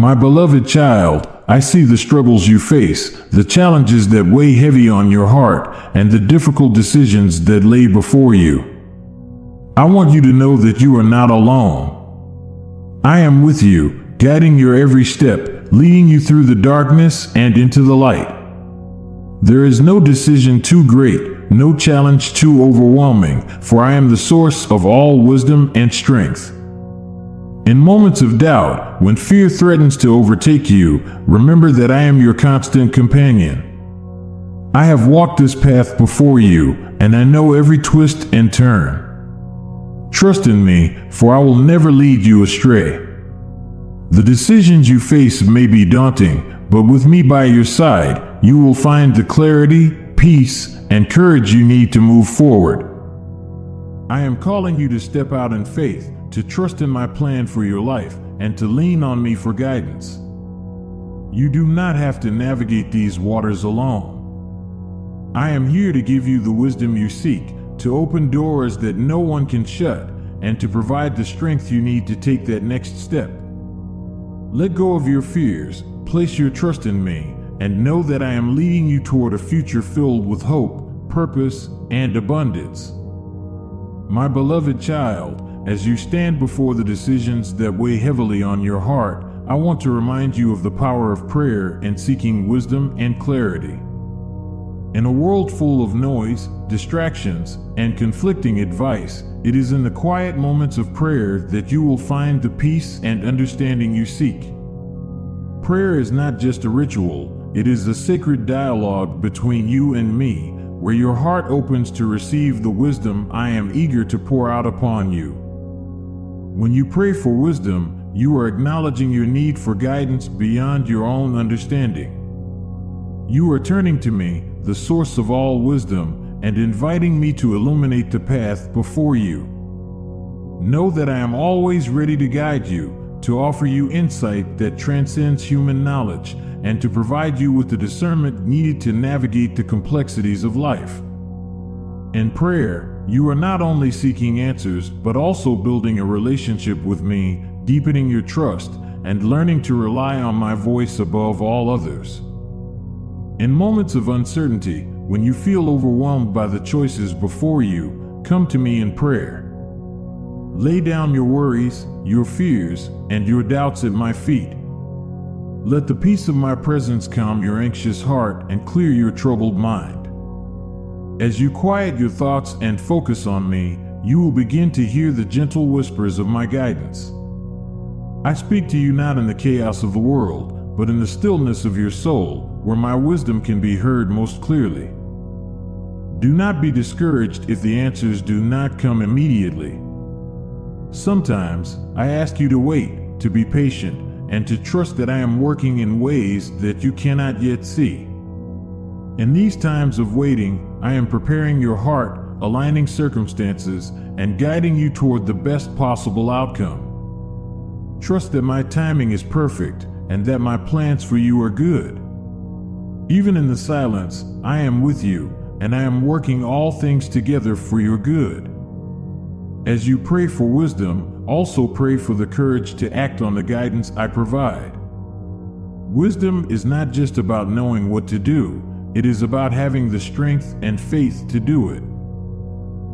My beloved child, I see the struggles you face, the challenges that weigh heavy on your heart, and the difficult decisions that lay before you. I want you to know that you are not alone. I am with you, guiding your every step, leading you through the darkness and into the light. There is no decision too great, no challenge too overwhelming, for I am the source of all wisdom and strength. In moments of doubt, when fear threatens to overtake you, remember that I am your constant companion. I have walked this path before you, and I know every twist and turn. Trust in me, for I will never lead you astray. The decisions you face may be daunting, but with me by your side, you will find the clarity, peace, and courage you need to move forward. I am calling you to step out in faith, to trust in my plan for your life, and to lean on me for guidance. You do not have to navigate these waters alone. I am here to give you the wisdom you seek, to open doors that no one can shut, and to provide the strength you need to take that next step. Let go of your fears, place your trust in me, and know that I am leading you toward a future filled with hope, purpose, and abundance. My beloved child, as you stand before the decisions that weigh heavily on your heart, I want to remind you of the power of prayer and seeking wisdom and clarity. In a world full of noise, distractions, and conflicting advice, it is in the quiet moments of prayer that you will find the peace and understanding you seek. Prayer is not just a ritual, it is a sacred dialogue between you and me, where your heart opens to receive the wisdom I am eager to pour out upon you. When you pray for wisdom, you are acknowledging your need for guidance beyond your own understanding. You are turning to me, the source of all wisdom, and inviting me to illuminate the path before you. Know that I am always ready to guide you, to offer you insight that transcends human knowledge, and to provide you with the discernment needed to navigate the complexities of life. In prayer, you are not only seeking answers, but also building a relationship with me, deepening your trust, and learning to rely on my voice above all others. In moments of uncertainty, when you feel overwhelmed by the choices before you, come to me in prayer. Lay down your worries, your fears, and your doubts at my feet. Let the peace of my presence calm your anxious heart and clear your troubled mind. As you quiet your thoughts and focus on me, you will begin to hear the gentle whispers of my guidance. I speak to you not in the chaos of the world, but in the stillness of your soul, where my wisdom can be heard most clearly. Do not be discouraged if the answers do not come immediately. Sometimes I ask you to wait, to be patient, and to trust that I am working in ways that you cannot yet see. In these times of waiting, I am preparing your heart, aligning circumstances, and guiding you toward the best possible outcome. Trust that my timing is perfect and that my plans for you are good. Even in the silence, I am with you, and I am working all things together for your good. As you pray for wisdom, also pray for the courage to act on the guidance I provide. Wisdom is not just about knowing what to do, it is about having the strength and faith to do it.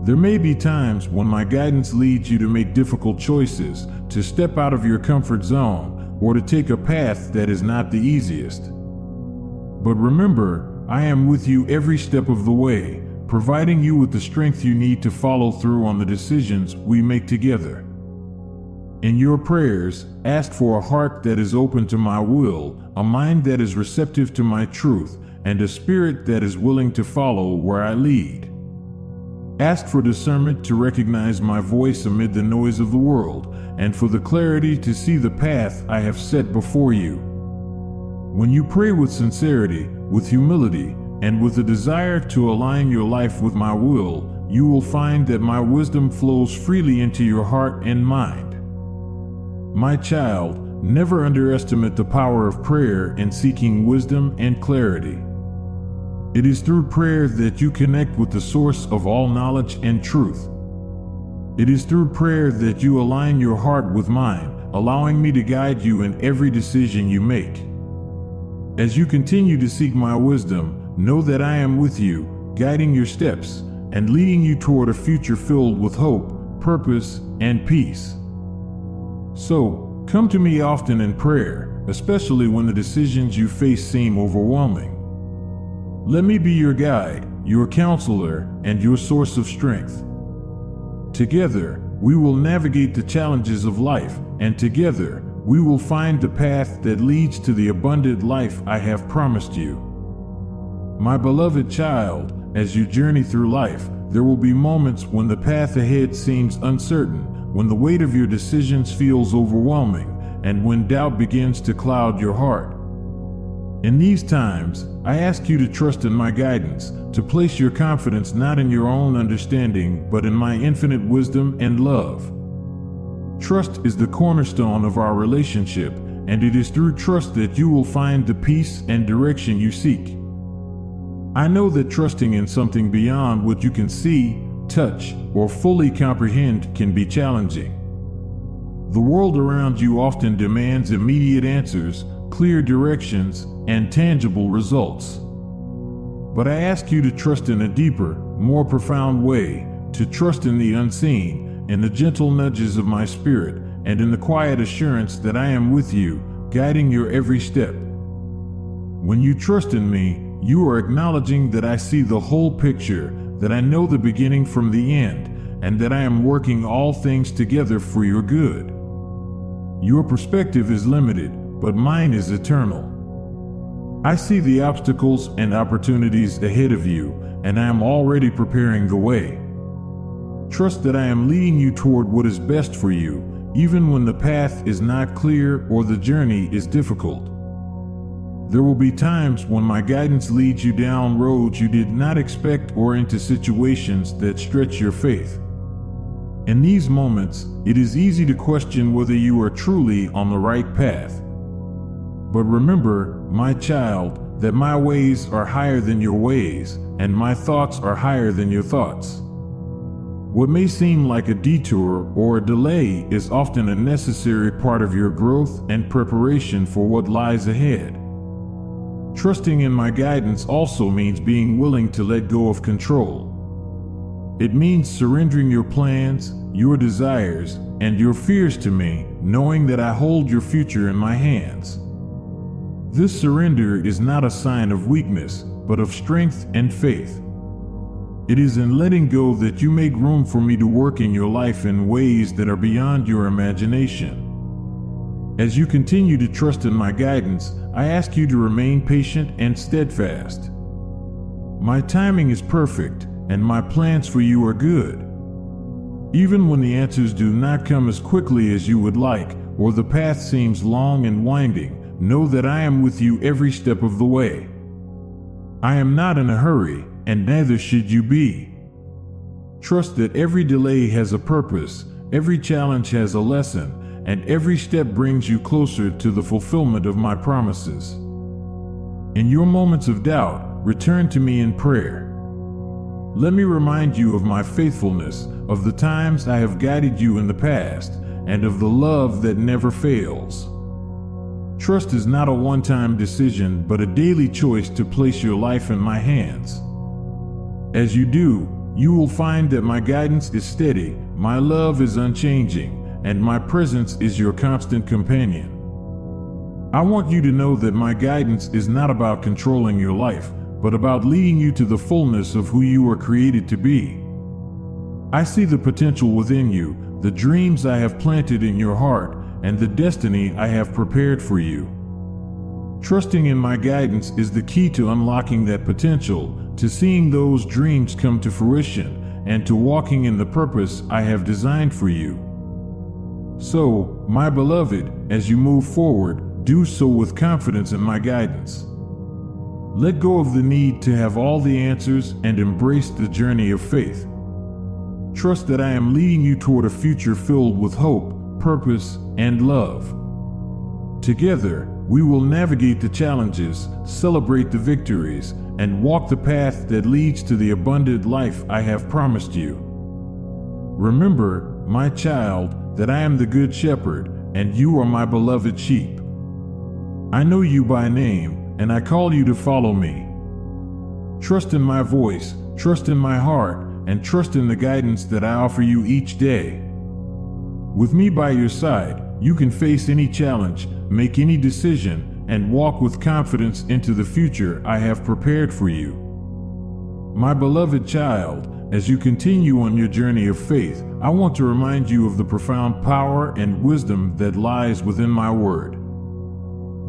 There may be times when my guidance leads you to make difficult choices, to step out of your comfort zone, or to take a path that is not the easiest. But remember, I am with you every step of the way, providing you with the strength you need to follow through on the decisions we make together. In your prayers, ask for a heart that is open to my will, a mind that is receptive to my truth, and a spirit that is willing to follow where I lead. Ask for discernment to recognize my voice amid the noise of the world, and for the clarity to see the path I have set before you. When you pray with sincerity, with humility, and with a desire to align your life with my will, you will find that my wisdom flows freely into your heart and mind. My child, never underestimate the power of prayer in seeking wisdom and clarity. It is through prayer that you connect with the source of all knowledge and truth. It is through prayer that you align your heart with mine, allowing me to guide you in every decision you make. As you continue to seek my wisdom, know that I am with you, guiding your steps and leading you toward a future filled with hope, purpose, and peace. So, come to me often in prayer, especially when the decisions you face seem overwhelming. Let me be your guide, your counselor, and your source of strength. Together, we will navigate the challenges of life, and together, we will find the path that leads to the abundant life I have promised you. My beloved child, as you journey through life, there will be moments when the path ahead seems uncertain, when the weight of your decisions feels overwhelming, and when doubt begins to cloud your heart. In these times, I ask you to trust in my guidance, to place your confidence not in your own understanding, but in my infinite wisdom and love. Trust is the cornerstone of our relationship, and it is through trust that you will find the peace and direction you seek. I know that trusting in something beyond what you can see, touch, or fully comprehend can be challenging. The world around you often demands immediate answers, clear directions, and tangible results. But I ask you to trust in a deeper, more profound way, to trust in the unseen, in the gentle nudges of my spirit, and in the quiet assurance that I am with you, guiding your every step. When you trust in me, you are acknowledging that I see the whole picture, that I know the beginning from the end, and that I am working all things together for your good. Your perspective is limited, but mine is eternal. I see the obstacles and opportunities ahead of you, and I am already preparing the way. Trust that I am leading you toward what is best for you, even when the path is not clear or the journey is difficult. There will be times when my guidance leads you down roads you did not expect or into situations that stretch your faith. In these moments, it is easy to question whether you are truly on the right path. But remember, my child, that my ways are higher than your ways, and my thoughts are higher than your thoughts. What may seem like a detour or a delay is often a necessary part of your growth and preparation for what lies ahead. Trusting in my guidance also means being willing to let go of control. It means surrendering your plans, your desires, and your fears to me, knowing that I hold your future in my hands. This surrender is not a sign of weakness, but of strength and faith. It is in letting go that you make room for me to work in your life in ways that are beyond your imagination. As you continue to trust in my guidance, I ask you to remain patient and steadfast. My timing is perfect, and my plans for you are good. Even when the answers do not come as quickly as you would like, or the path seems long and winding, know that I am with you every step of the way. I am not in a hurry, and neither should you be. Trust that every delay has a purpose, every challenge has a lesson, and every step brings you closer to the fulfillment of my promises. In your moments of doubt, return to me in prayer. Let me remind you of my faithfulness, of the times I have guided you in the past, and of the love that never fails. Trust is not a one-time decision, but a daily choice to place your life in my hands. As you do, you will find that my guidance is steady, my love is unchanging, and my presence is your constant companion. I want you to know that my guidance is not about controlling your life, but about leading you to the fullness of who you are created to be. I see the potential within you, the dreams I have planted in your heart, and the destiny I have prepared for you. Trusting in my guidance is the key to unlocking that potential, to seeing those dreams come to fruition, and to walking in the purpose I have designed for you. So, my beloved, as you move forward, do so with confidence in my guidance. Let go of the need to have all the answers and embrace the journey of faith. Trust that I am leading you toward a future filled with hope, purpose, and love. Together, we will navigate the challenges, celebrate the victories, and walk the path that leads to the abundant life I have promised you. Remember, my child, that I am the Good Shepherd, and you are my beloved sheep. I know you by name, and I call you to follow me. Trust in my voice, trust in my heart, and trust in the guidance that I offer you each day. With me by your side, you can face any challenge, make any decision, and walk with confidence into the future I have prepared for you. My beloved child, as you continue on your journey of faith, I want to remind you of the profound power and wisdom that lies within my word.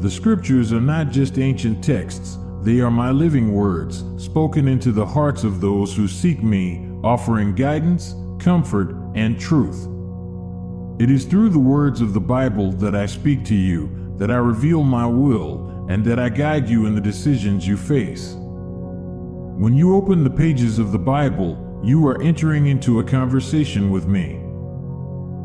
The scriptures are not just ancient texts, they are my living words, spoken into the hearts of those who seek me, offering guidance, comfort, and truth. It is through the words of the Bible that I speak to you, that I reveal my will, and that I guide you in the decisions you face. When you open the pages of the Bible, you are entering into a conversation with me.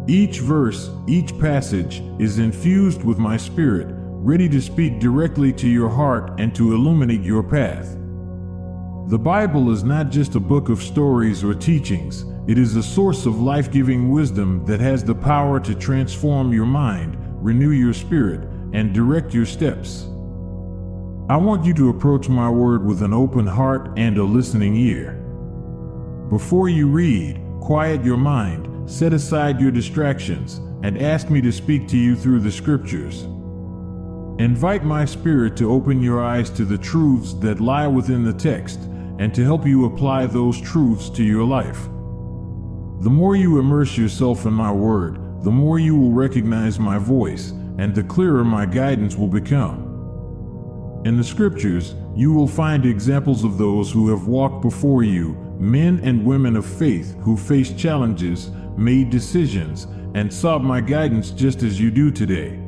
Each verse, each passage is infused with my spirit, ready to speak directly to your heart and to illuminate your path. The Bible is not just a book of stories or teachings, it is a source of life-giving wisdom that has the power to transform your mind, renew your spirit, and direct your steps. I want you to approach my word with an open heart and a listening ear. Before you read, quiet your mind, set aside your distractions, and ask me to speak to you through the scriptures. Invite my spirit to open your eyes to the truths that lie within the text and to help you apply those truths to your life. The more you immerse yourself in my word, the more you will recognize my voice, and the clearer my guidance will become. In the scriptures, you will find examples of those who have walked before you, men and women of faith who faced challenges, made decisions, and sought my guidance just as you do today.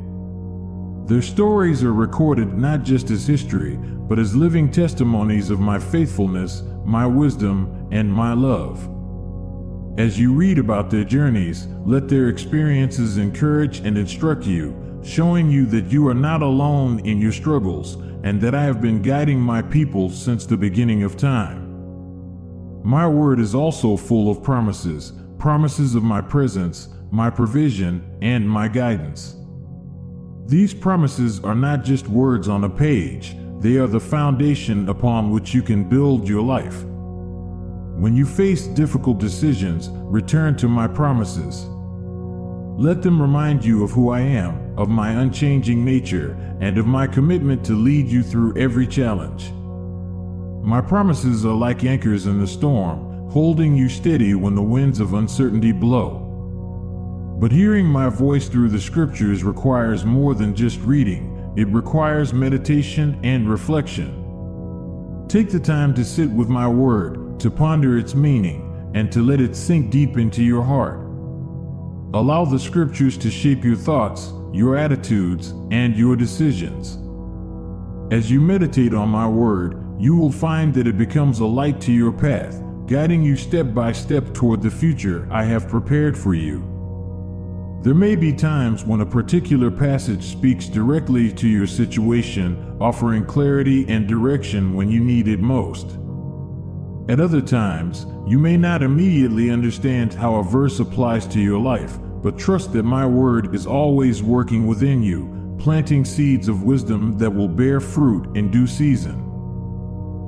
Their stories are recorded not just as history, but as living testimonies of my faithfulness, my wisdom, and my love. As you read about their journeys, let their experiences encourage and instruct you, showing you that you are not alone in your struggles, and that I have been guiding my people since the beginning of time. My word is also full of promises, promises of my presence, my provision, and my guidance. These promises are not just words on a page, they are the foundation upon which you can build your life. When you face difficult decisions, return to my promises. Let them remind you of who I am, of my unchanging nature, and of my commitment to lead you through every challenge. My promises are like anchors in the storm, holding you steady when the winds of uncertainty blow. But hearing my voice through the scriptures requires more than just reading. It requires meditation and reflection. Take the time to sit with my word, to ponder its meaning, and to let it sink deep into your heart. Allow the scriptures to shape your thoughts, your attitudes, and your decisions. As you meditate on my word, you will find that it becomes a light to your path, guiding you step by step toward the future I have prepared for you. There may be times when a particular passage speaks directly to your situation, offering clarity and direction when you need it most. At other times, you may not immediately understand how a verse applies to your life, but trust that my word is always working within you, planting seeds of wisdom that will bear fruit in due season.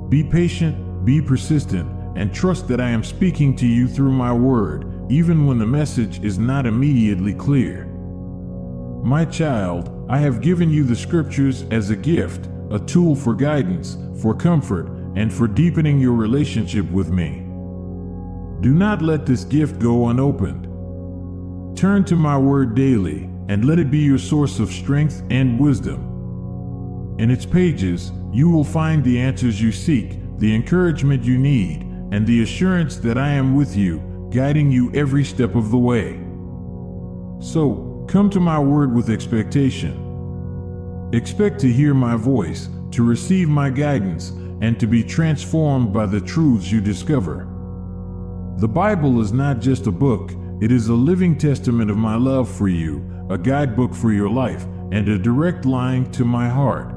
Be patient, be persistent, and trust that I am speaking to you through my word, even when the message is not immediately clear. My child, I have given you the scriptures as a gift, a tool for guidance, for comfort, and for deepening your relationship with me. Do not let this gift go unopened. Turn to my word daily, and let it be your source of strength and wisdom. In its pages, you will find the answers you seek, the encouragement you need, and the assurance that I am with you, guiding you every step of the way. So, come to my word with expectation. Expect to hear my voice, to receive my guidance, and to be transformed by the truths you discover. The Bible is not just a book, it is a living testament of my love for you, a guidebook for your life, and a direct line to my heart.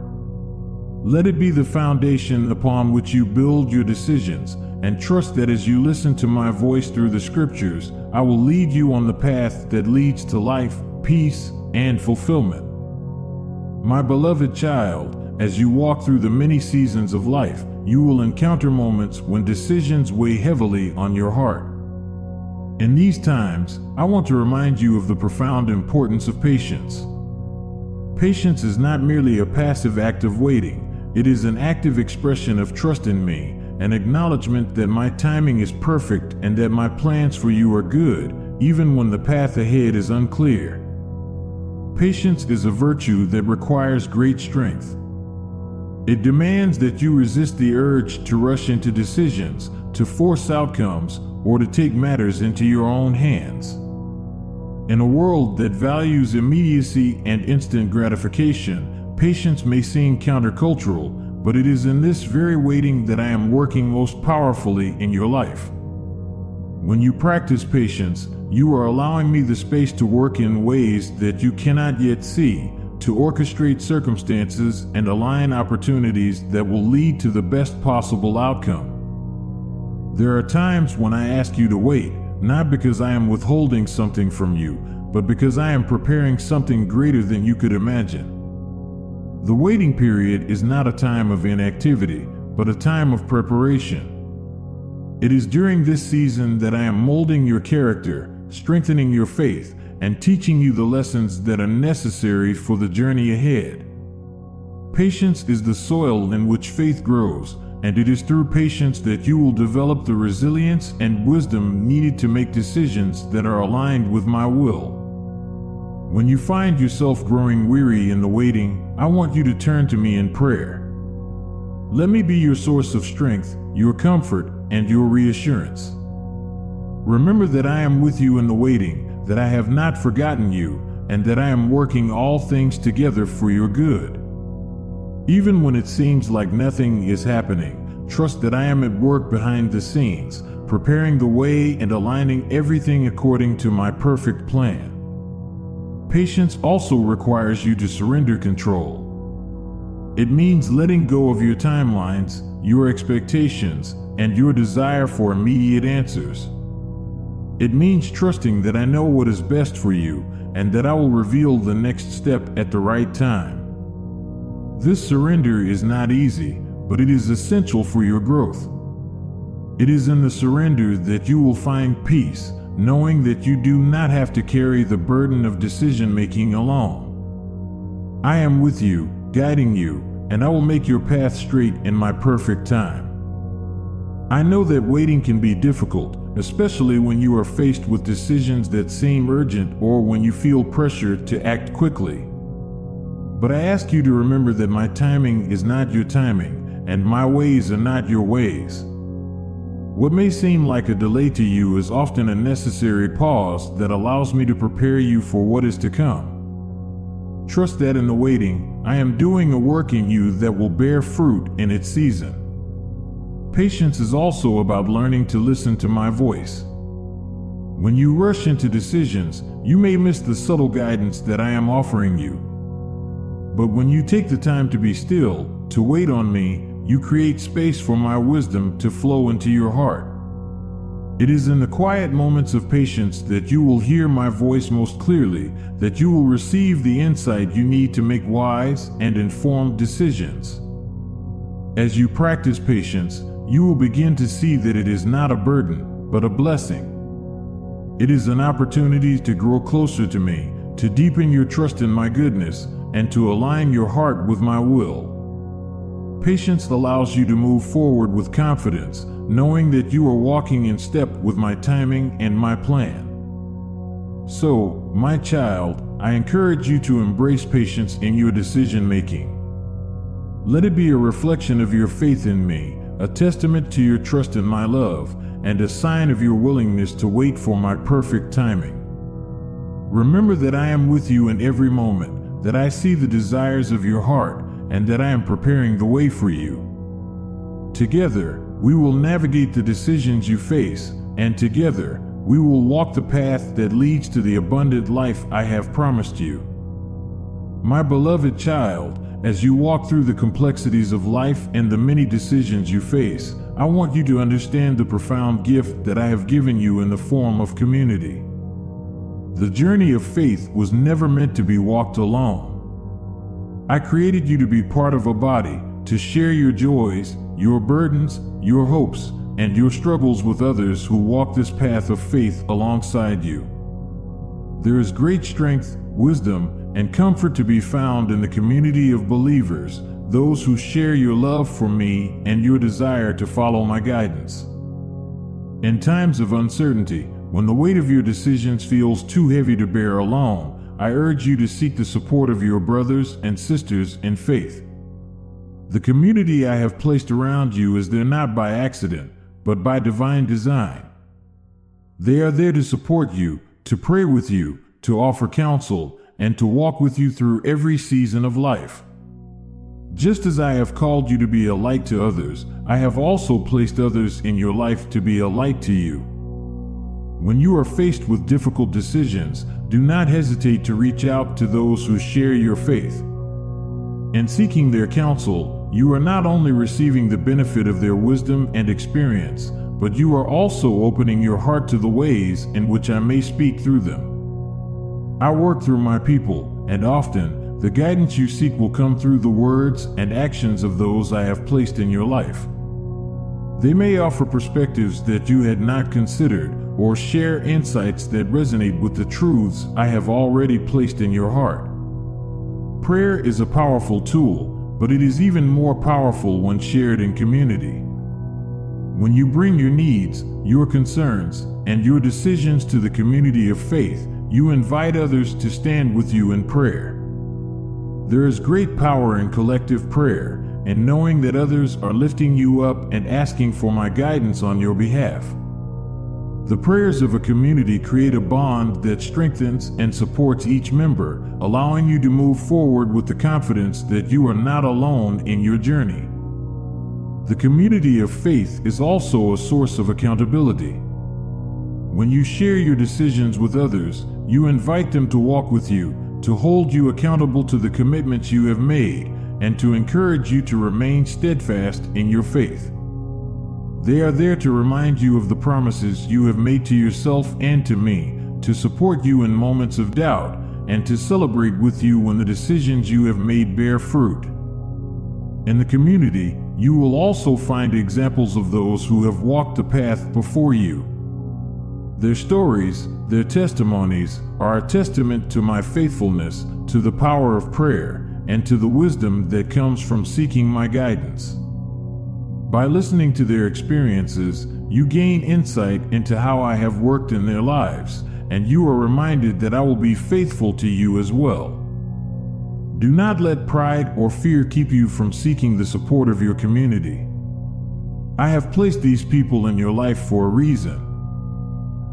Let it be the foundation upon which you build your decisions, and trust that as you listen to my voice through the scriptures, I will lead you on the path that leads to life, peace, and fulfillment. My beloved child, as you walk through the many seasons of life, you will encounter moments when decisions weigh heavily on your heart. In these times, I want to remind you of the profound importance of patience. Patience is not merely a passive act of waiting, it is an active expression of trust in me, an acknowledgement that my timing is perfect and that my plans for you are good, even when the path ahead is unclear. Patience is a virtue that requires great strength. It demands that you resist the urge to rush into decisions, to force outcomes, or to take matters into your own hands. In a world that values immediacy and instant gratification, patience may seem countercultural, but it is in this very waiting that I am working most powerfully in your life. When you practice patience, you are allowing me the space to work in ways that you cannot yet see, to orchestrate circumstances and align opportunities that will lead to the best possible outcome. There are times when I ask you to wait, not because I am withholding something from you, but because I am preparing something greater than you could imagine. The waiting period is not a time of inactivity, but a time of preparation. It is during this season that I am molding your character, strengthening your faith, and teaching you the lessons that are necessary for the journey ahead. Patience is the soil in which faith grows, and it is through patience that you will develop the resilience and wisdom needed to make decisions that are aligned with my will. When you find yourself growing weary in the waiting, I want you to turn to me in prayer. Let me be your source of strength, your comfort, and your reassurance. Remember that I am with you in the waiting, that I have not forgotten you, and that I am working all things together for your good. Even when it seems like nothing is happening, trust that I am at work behind the scenes, preparing the way and aligning everything according to my perfect plan. Patience also requires you to surrender control. It means letting go of your timelines, your expectations, and your desire for immediate answers. It means trusting that I know what is best for you and that I will reveal the next step at the right time. This surrender is not easy, but it is essential for your growth. It is in the surrender that you will find peace, knowing that you do not have to carry the burden of decision-making alone. I am with you, guiding you, and I will make your path straight in my perfect time. I know that waiting can be difficult, especially when you are faced with decisions that seem urgent or when you feel pressure to act quickly. But I ask you to remember that my timing is not your timing, and my ways are not your ways. What may seem like a delay to you is often a necessary pause that allows me to prepare you for what is to come. Trust that in the waiting, I am doing a work in you that will bear fruit in its season. Patience is also about learning to listen to my voice. When you rush into decisions, you may miss the subtle guidance that I am offering you. But when you take the time to be still, to wait on me, you create space for my wisdom to flow into your heart. It is in the quiet moments of patience that you will hear my voice most clearly, that you will receive the insight you need to make wise and informed decisions. As you practice patience, you will begin to see that it is not a burden, but a blessing. It is an opportunity to grow closer to me, to deepen your trust in my goodness, and to align your heart with my will. Patience allows you to move forward with confidence, knowing that you are walking in step with my timing and my plan. So, my child, I encourage you to embrace patience in your decision-making. Let it be a reflection of your faith in me, a testament to your trust in my love, and a sign of your willingness to wait for my perfect timing. Remember that I am with you in every moment, that I see the desires of your heart, and that I am preparing the way for you. Together, we will navigate the decisions you face, and together, we will walk the path that leads to the abundant life I have promised you. My beloved child, as you walk through the complexities of life and the many decisions you face, I want you to understand the profound gift that I have given you in the form of community. The journey of faith was never meant to be walked alone. I created you to be part of a body, to share your joys, your burdens, your hopes, and your struggles with others who walk this path of faith alongside you. There is great strength, wisdom, and comfort to be found in the community of believers, those who share your love for me and your desire to follow my guidance. In times of uncertainty, when the weight of your decisions feels too heavy to bear alone, I urge you to seek the support of your brothers and sisters in faith. The community I have placed around you is there not by accident, but by divine design. They are there to support you, to pray with you, to offer counsel, and to walk with you through every season of life. Just as I have called you to be a light to others, I have also placed others in your life to be a light to you. When you are faced with difficult decisions, do not hesitate to reach out to those who share your faith. In seeking their counsel, you are not only receiving the benefit of their wisdom and experience, but you are also opening your heart to the ways in which I may speak through them. I work through my people, and often, the guidance you seek will come through the words and actions of those I have placed in your life. They may offer perspectives that you had not considered, or share insights that resonate with the truths I have already placed in your heart. Prayer is a powerful tool, but it is even more powerful when shared in community. When you bring your needs, your concerns, and your decisions to the community of faith, you invite others to stand with you in prayer. There is great power in collective prayer, and knowing that others are lifting you up and asking for my guidance on your behalf. The prayers of a community create a bond that strengthens and supports each member, allowing you to move forward with the confidence that you are not alone in your journey. The community of faith is also a source of accountability. When you share your decisions with others, you invite them to walk with you, to hold you accountable to the commitments you have made, and to encourage you to remain steadfast in your faith. They are there to remind you of the promises you have made to yourself and to me, to support you in moments of doubt, and to celebrate with you when the decisions you have made bear fruit. In the community, you will also find examples of those who have walked the path before you. Their stories, their testimonies, are a testament to my faithfulness, to the power of prayer, and to the wisdom that comes from seeking my guidance. By listening to their experiences, you gain insight into how I have worked in their lives, and you are reminded that I will be faithful to you as well. Do not let pride or fear keep you from seeking the support of your community. I have placed these people in your life for a reason.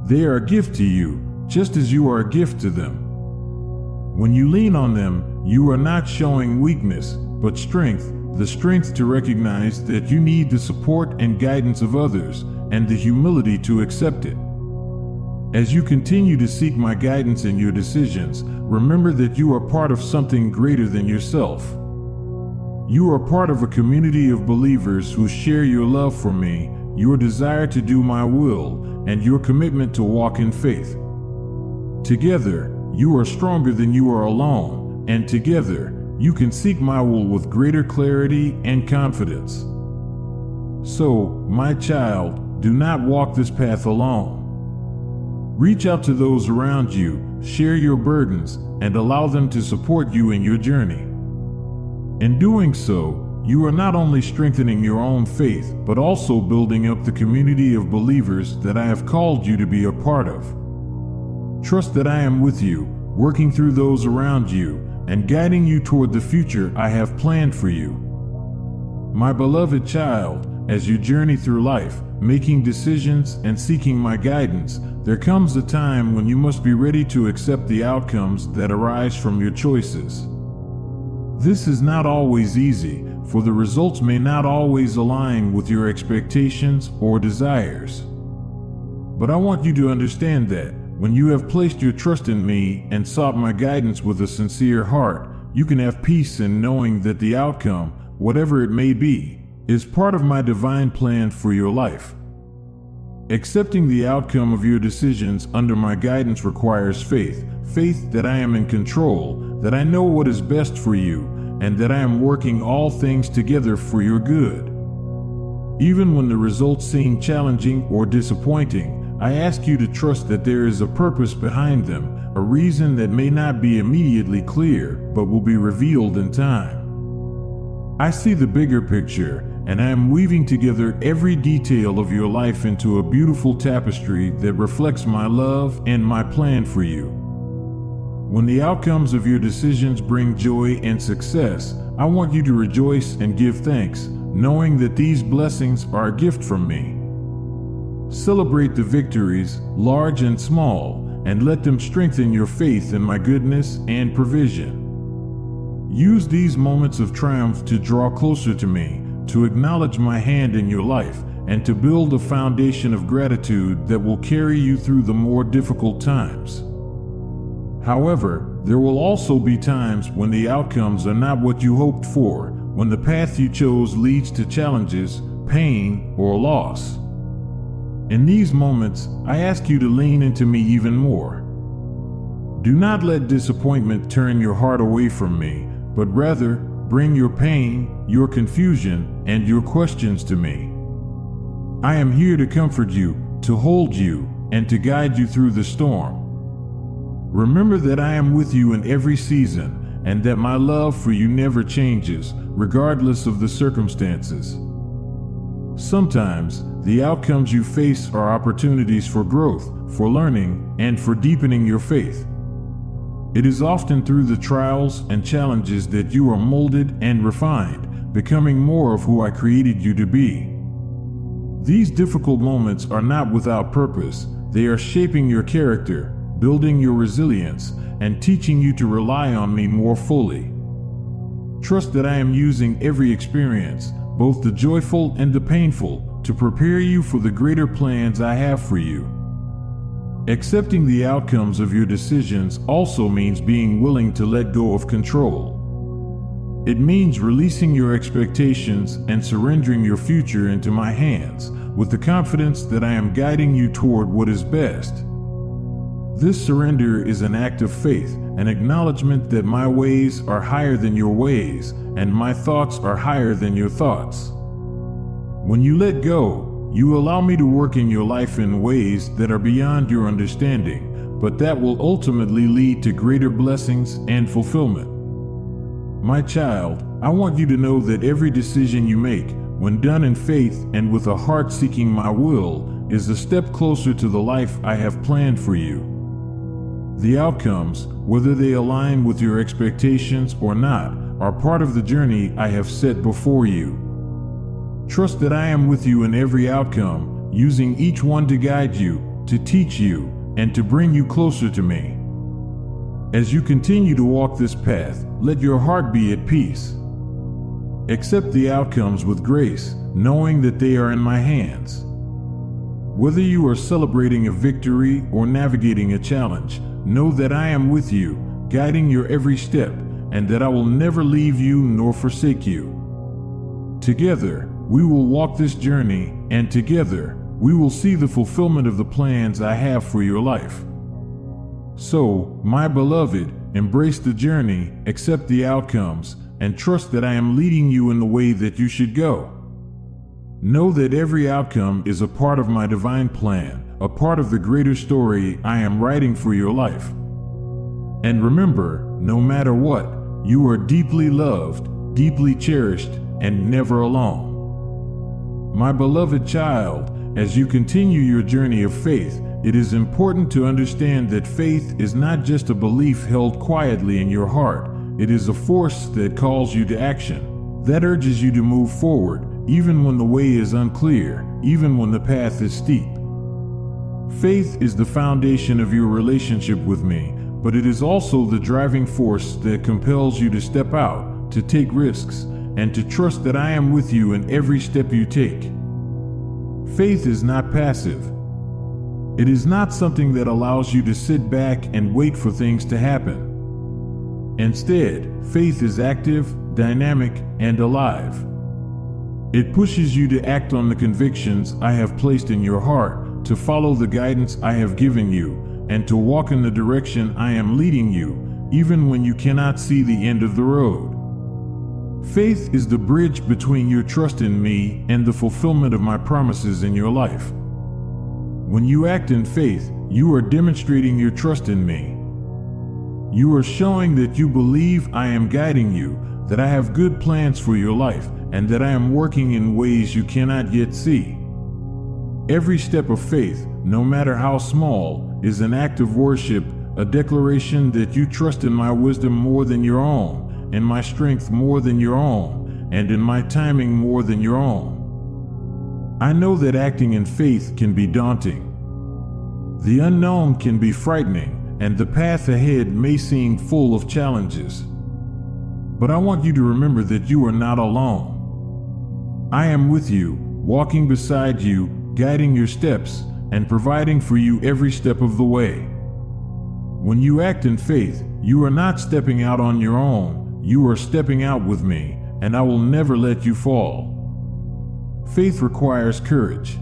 They are a gift to you, just as you are a gift to them. When you lean on them, you are not showing weakness, but strength, the strength to recognize that you need the support and guidance of others, and the humility to accept it. As you continue to seek my guidance in your decisions, remember that you are part of something greater than yourself. You are part of a community of believers who share your love for me, your desire to do my will, and your commitment to walk in faith. Together, you are stronger than you are alone, and together, you can seek my will with greater clarity and confidence. So, my child, do not walk this path alone. Reach out to those around you, share your burdens, and allow them to support you in your journey. In doing so, you are not only strengthening your own faith, but also building up the community of believers that I have called you to be a part of. Trust that I am with you, working through those around you, and guiding you toward the future I have planned for you. My beloved child, as you journey through life, making decisions and seeking my guidance, there comes a time when you must be ready to accept the outcomes that arise from your choices. This is not always easy, for the results may not always align with your expectations or desires. But I want you to understand that when you have placed your trust in me and sought my guidance with a sincere heart, you can have peace in knowing that the outcome, whatever it may be, is part of my divine plan for your life. Accepting the outcome of your decisions under my guidance requires faith. Faith that I am in control, that I know what is best for you, and that I am working all things together for your good. Even when the results seem challenging or disappointing, I ask you to trust that there is a purpose behind them, a reason that may not be immediately clear, but will be revealed in time. I see the bigger picture, and I am weaving together every detail of your life into a beautiful tapestry that reflects my love and my plan for you. When the outcomes of your decisions bring joy and success, I want you to rejoice and give thanks, knowing that these blessings are a gift from me. Celebrate the victories, large and small, and let them strengthen your faith in my goodness and provision. Use these moments of triumph to draw closer to me, to acknowledge my hand in your life, and to build a foundation of gratitude that will carry you through the more difficult times. However, there will also be times when the outcomes are not what you hoped for, when the path you chose leads to challenges, pain, or loss. In these moments, I ask you to lean into me even more. Do not let disappointment turn your heart away from me, but rather bring your pain, your confusion, and your questions to me. I am here to comfort you, to hold you, and to guide you through the storm. Remember that I am with you in every season, and that my love for you never changes, regardless of the circumstances. Sometimes, the outcomes you face are opportunities for growth, for learning, and for deepening your faith. It is often through the trials and challenges that you are molded and refined, becoming more of who I created you to be. These difficult moments are not without purpose. They are shaping your character, building your resilience, and teaching you to rely on me more fully. Trust that I am using every experience, both the joyful and the painful, to prepare you for the greater plans I have for you. Accepting the outcomes of your decisions also means being willing to let go of control. It means releasing your expectations and surrendering your future into my hands, with the confidence that I am guiding you toward what is best. This surrender is an act of faith, an acknowledgement that my ways are higher than your ways, and my thoughts are higher than your thoughts. When you let go, you allow me to work in your life in ways that are beyond your understanding, but that will ultimately lead to greater blessings and fulfillment. My child, I want you to know that every decision you make, when done in faith and with a heart seeking my will, is a step closer to the life I have planned for you. The outcomes, whether they align with your expectations or not, are part of the journey I have set before you. Trust that I am with you in every outcome, using each one to guide you, to teach you, and to bring you closer to me. As you continue to walk this path, let your heart be at peace. Accept the outcomes with grace, knowing that they are in my hands. Whether you are celebrating a victory or navigating a challenge, know that I am with you, guiding your every step, and that I will never leave you nor forsake you. Together, we will walk this journey, and together, we will see the fulfillment of the plans I have for your life. So, my beloved, embrace the journey, accept the outcomes, and trust that I am leading you in the way that you should go. Know that every outcome is a part of my divine plan, a part of the greater story I am writing for your life. And remember, no matter what, you are deeply loved, deeply cherished, and never alone. My beloved child, as you continue your journey of faith, it is important to understand that faith is not just a belief held quietly in your heart. It is a force that calls you to action, that urges you to move forward, even when the way is unclear, even when the path is steep. Faith is the foundation of your relationship with me, but it is also the driving force that compels you to step out, to take risks, and to trust that I am with you in every step you take. Faith is not passive. It is not something that allows you to sit back and wait for things to happen. Instead, faith is active, dynamic, and alive. It pushes you to act on the convictions I have placed in your heart, to follow the guidance I have given you, and to walk in the direction I am leading you, even when you cannot see the end of the road. Faith is the bridge between your trust in me and the fulfillment of my promises in your life. When you act in faith, you are demonstrating your trust in me. You are showing that you believe I am guiding you, that I have good plans for your life, and that I am working in ways you cannot yet see. Every step of faith, no matter how small, is an act of worship, a declaration that you trust in my wisdom more than your own, in my strength more than your own, and in my timing more than your own. I know that acting in faith can be daunting. The unknown can be frightening, and the path ahead may seem full of challenges. But I want you to remember that you are not alone. I am with you, walking beside you, guiding your steps, and providing for you every step of the way. When you act in faith, you are not stepping out on your own, you are stepping out with me, and I will never let you fall. Faith requires courage.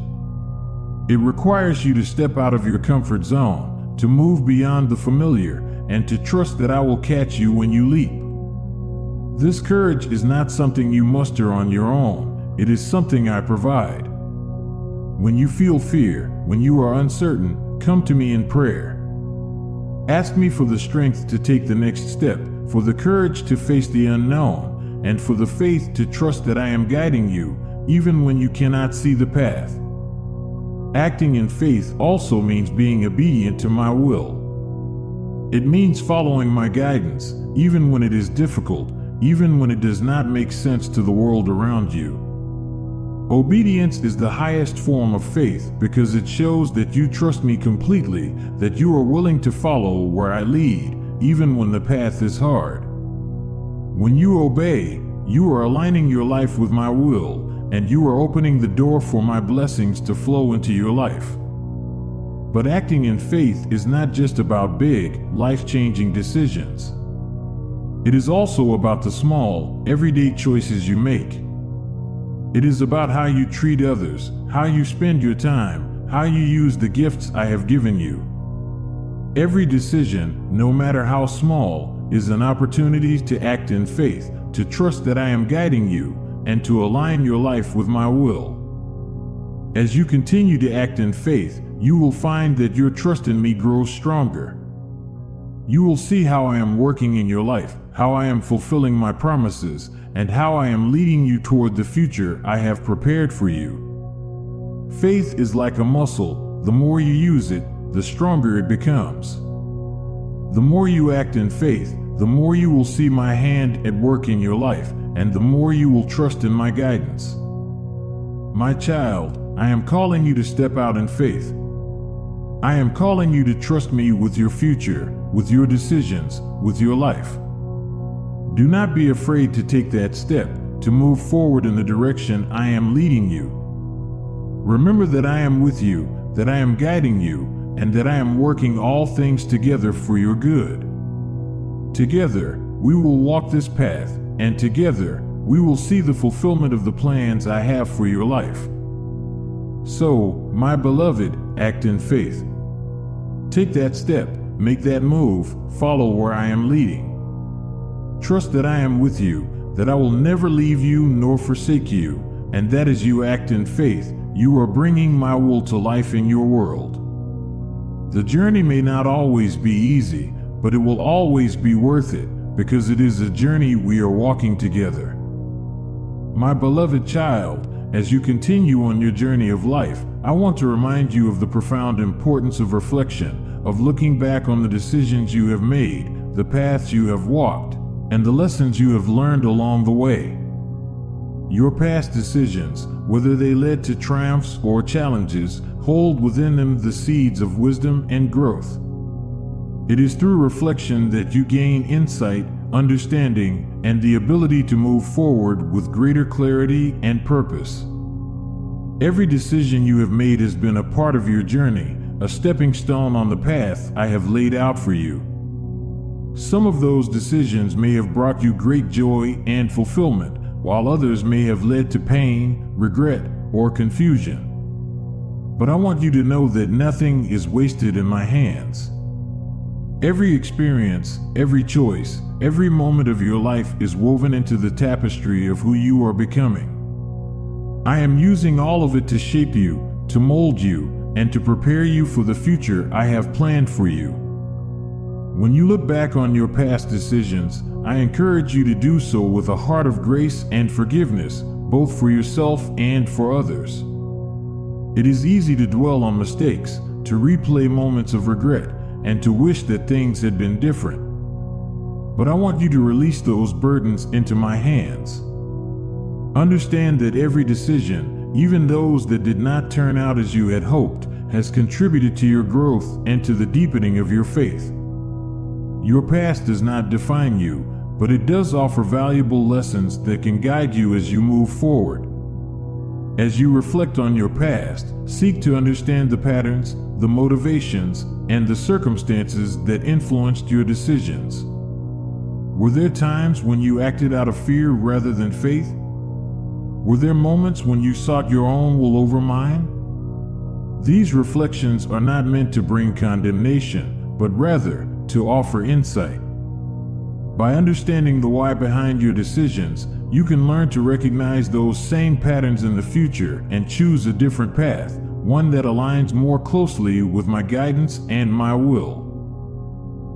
It requires you to step out of your comfort zone, to move beyond the familiar, and to trust that I will catch you when you leap. This courage is not something you muster on your own, it is something I provide. When you feel fear, when you are uncertain, come to me in prayer. Ask me for the strength to take the next step, for the courage to face the unknown, and for the faith to trust that I am guiding you, even when you cannot see the path. Acting in faith also means being obedient to my will. It means following my guidance, even when it is difficult, even when it does not make sense to the world around you. Obedience is the highest form of faith because it shows that you trust me completely, that you are willing to follow where I lead, even when the path is hard. When you obey, you are aligning your life with my will, and you are opening the door for my blessings to flow into your life. But acting in faith is not just about big, life-changing decisions. It is also about the small, everyday choices you make. It is about how you treat others, how you spend your time, how you use the gifts I have given you. Every decision, no matter how small, is an opportunity to act in faith, to trust that I am guiding you, and to align your life with my will. As you continue to act in faith, you will find that your trust in me grows stronger. You will see how I am working in your life, how I am fulfilling my promises, and how I am leading you toward the future I have prepared for you. Faith is like a muscle. The more you use it, the stronger it becomes. The more you act in faith, the more you will see my hand at work in your life, and the more you will trust in my guidance. My child, I am calling you to step out in faith. I am calling you to trust me with your future, with your decisions, with your life. Do not be afraid to take that step, to move forward in the direction I am leading you. Remember that I am with you, that I am guiding you, and that I am working all things together for your good. Together, we will walk this path, and together, we will see the fulfillment of the plans I have for your life. So, my beloved, act in faith. Take that step, make that move, follow where I am leading. Trust that I am with you, that I will never leave you nor forsake you, and that as you act in faith, you are bringing my will to life in your world. The journey may not always be easy, but it will always be worth it, because it is a journey we are walking together. My beloved child, as you continue on your journey of life, I want to remind you of the profound importance of reflection, of looking back on the decisions you have made, the paths you have walked, and the lessons you have learned along the way. Your past decisions, whether they led to triumphs or challenges, hold within them the seeds of wisdom and growth. It is through reflection that you gain insight, understanding, and the ability to move forward with greater clarity and purpose. Every decision you have made has been a part of your journey, a stepping stone on the path I have laid out for you. Some of those decisions may have brought you great joy and fulfillment, while others may have led to pain, regret, or confusion. But I want you to know that nothing is wasted in my hands. Every experience, every choice, every moment of your life is woven into the tapestry of who you are becoming. I am using all of it to shape you, to mold you, and to prepare you for the future I have planned for you. When you look back on your past decisions, I encourage you to do so with a heart of grace and forgiveness, both for yourself and for others. It is easy to dwell on mistakes, to replay moments of regret, and to wish that things had been different. But I want you to release those burdens into my hands. Understand that every decision, even those that did not turn out as you had hoped, has contributed to your growth and to the deepening of your faith. Your past does not define you, but it does offer valuable lessons that can guide you as you move forward. As you reflect on your past, seek to understand the patterns, the motivations, and the circumstances that influenced your decisions. Were there times when you acted out of fear rather than faith? Were there moments when you sought your own will over mine? These reflections are not meant to bring condemnation, but rather to offer insight. By understanding the why behind your decisions, you can learn to recognize those same patterns in the future and choose a different path, one that aligns more closely with my guidance and my will.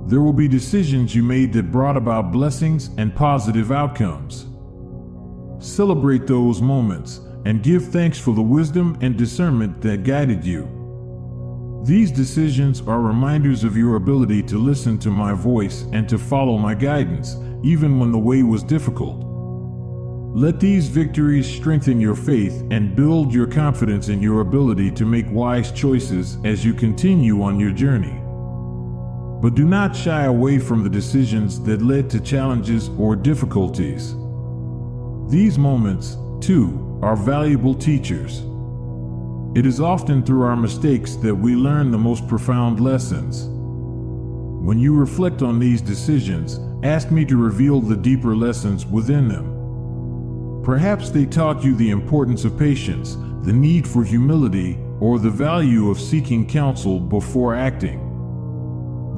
There will be decisions you made that brought about blessings and positive outcomes. Celebrate those moments and give thanks for the wisdom and discernment that guided you. These decisions are reminders of your ability to listen to my voice and to follow my guidance, even when the way was difficult. Let these victories strengthen your faith and build your confidence in your ability to make wise choices as you continue on your journey. But do not shy away from the decisions that led to challenges or difficulties. These moments, too, are valuable teachers. It is often through our mistakes that we learn the most profound lessons. When you reflect on these decisions, ask me to reveal the deeper lessons within them. Perhaps they taught you the importance of patience, the need for humility, or the value of seeking counsel before acting.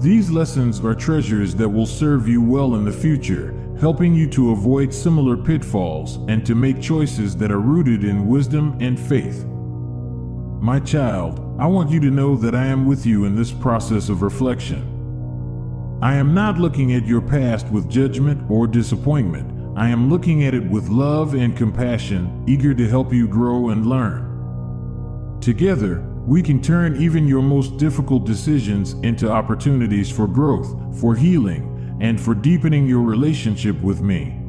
These lessons are treasures that will serve you well in the future, helping you to avoid similar pitfalls and to make choices that are rooted in wisdom and faith. My child, I want you to know that I am with you in this process of reflection. I am not looking at your past with judgment or disappointment. I am looking at it with love and compassion, eager to help you grow and learn. Together, we can turn even your most difficult decisions into opportunities for growth, for healing, and for deepening your relationship with me.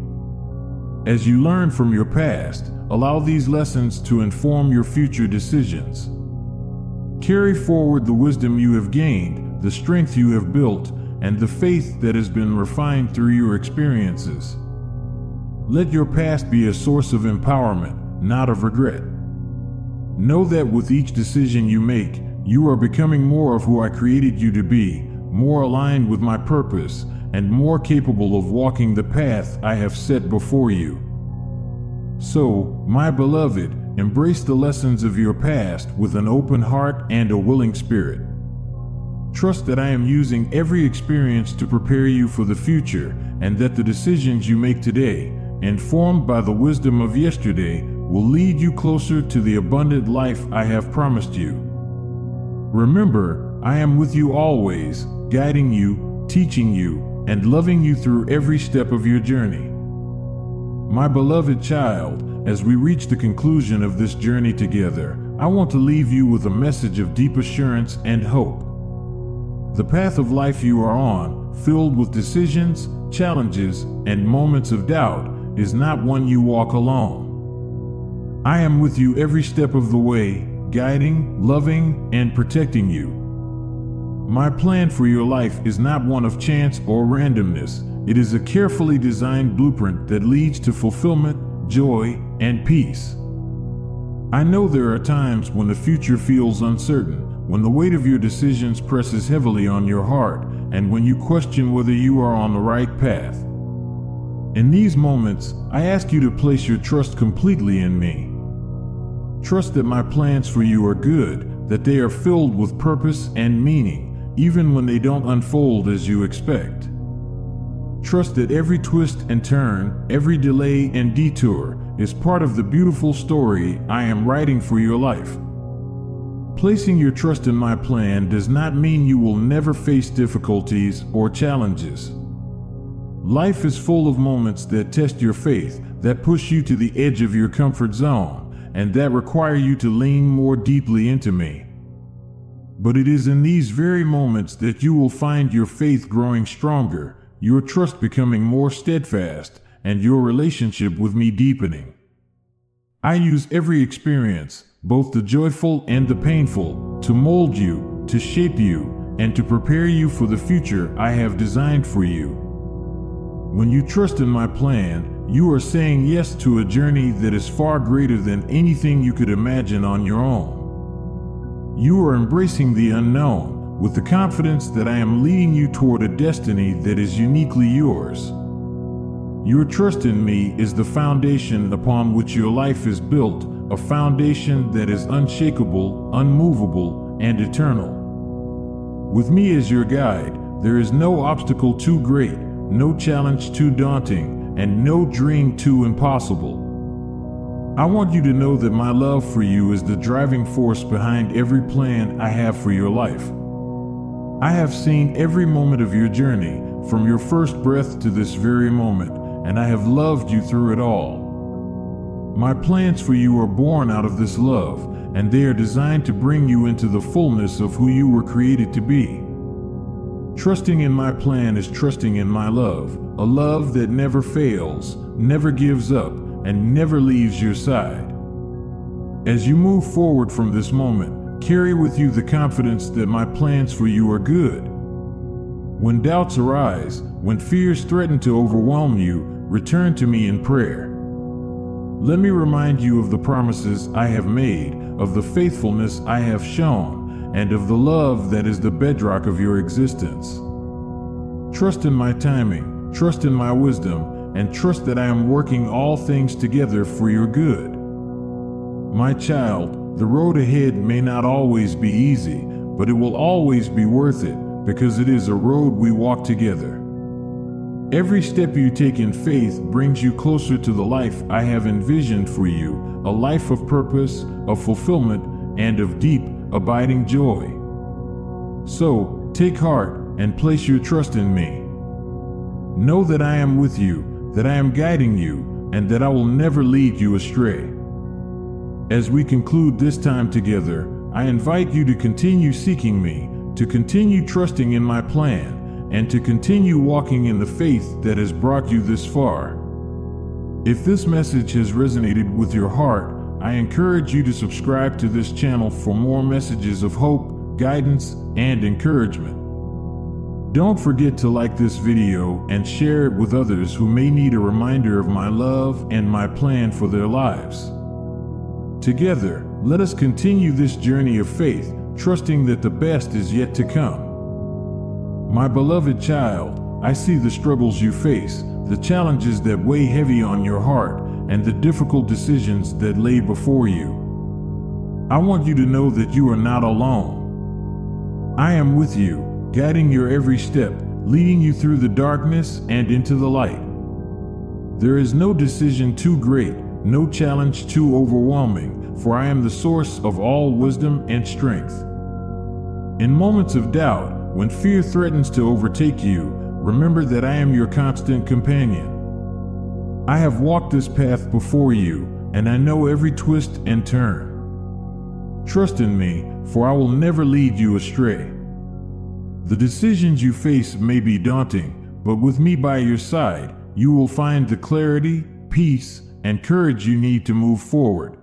As you learn from your past, allow these lessons to inform your future decisions. Carry forward the wisdom you have gained, the strength you have built, and the faith that has been refined through your experiences. Let your past be a source of empowerment, not of regret. Know that with each decision you make, you are becoming more of who I created you to be, more aligned with my purpose, and more capable of walking the path I have set before you. So, my beloved, embrace the lessons of your past with an open heart and a willing spirit. Trust that I am using every experience to prepare you for the future, and that the decisions you make today, informed by the wisdom of yesterday, will lead you closer to the abundant life I have promised you. Remember, I am with you always, guiding you, teaching you, and loving you through every step of your journey. My beloved child, as we reach the conclusion of this journey together, I want to leave you with a message of deep assurance and hope. The path of life you are on, filled with decisions, challenges, and moments of doubt, is not one you walk alone. I am with you every step of the way, guiding, loving, and protecting you. My plan for your life is not one of chance or randomness. It is a carefully designed blueprint that leads to fulfillment, joy, and peace. I know there are times when the future feels uncertain, when the weight of your decisions presses heavily on your heart, and when you question whether you are on the right path. In these moments, I ask you to place your trust completely in me. Trust that my plans for you are good, that they are filled with purpose and meaning, even when they don't unfold as you expect. Trust that every twist and turn, every delay and detour is part of the beautiful story I am writing for your life. Placing your trust in my plan does not mean you will never face difficulties or challenges. Life is full of moments that test your faith, that push you to the edge of your comfort zone, and that require you to lean more deeply into me. But it is in these very moments that you will find your faith growing stronger, your trust becoming more steadfast, and your relationship with me deepening. I use every experience, both the joyful and the painful, to mold you, to shape you, and to prepare you for the future I have designed for you. When you trust in my plan, you are saying yes to a journey that is far greater than anything you could imagine on your own. You are embracing the unknown with the confidence that I am leading you toward a destiny that is uniquely yours. Your trust in me is the foundation upon which your life is built, a foundation that is unshakable, unmovable, and eternal. With me as your guide, there is no obstacle too great, no challenge too daunting, and no dream too impossible. I want you to know that my love for you is the driving force behind every plan I have for your life. I have seen every moment of your journey, from your first breath to this very moment, and I have loved you through it all. My plans for you are born out of this love, and they are designed to bring you into the fullness of who you were created to be. Trusting in my plan is trusting in my love, a love that never fails, never gives up, and never leaves your side. As you move forward from this moment, carry with you the confidence that my plans for you are good. When doubts arise, when fears threaten to overwhelm you, return to me in prayer. Let me remind you of the promises I have made, of the faithfulness I have shown, and of the love that is the bedrock of your existence. Trust in my timing, trust in my wisdom, and trust that I am working all things together for your good. My child, the road ahead may not always be easy, but it will always be worth it, because it is a road we walk together. Every step you take in faith brings you closer to the life I have envisioned for you, a life of purpose, of fulfillment, and of deep, abiding joy. So, take heart and place your trust in me. Know that I am with you, that I am guiding you, and that I will never lead you astray. As we conclude this time together, I invite you to continue seeking me, to continue trusting in my plan, and to continue walking in the faith that has brought you this far. If this message has resonated with your heart, I encourage you to subscribe to this channel for more messages of hope, guidance, and encouragement. Don't forget to like this video and share it with others who may need a reminder of my love and my plan for their lives. Together, let us continue this journey of faith, trusting that the best is yet to come. My beloved child, I see the struggles you face, the challenges that weigh heavy on your heart, and the difficult decisions that lay before you. I want you to know that you are not alone. I am with you, guiding your every step, leading you through the darkness and into the light. There is no decision too great, no challenge too overwhelming, for I am the source of all wisdom and strength. In moments of doubt, when fear threatens to overtake you, remember that I am your constant companion. I have walked this path before you, and I know every twist and turn. Trust in me, for I will never lead you astray. The decisions you face may be daunting, but with me by your side, you will find the clarity, peace, and courage you need to move forward.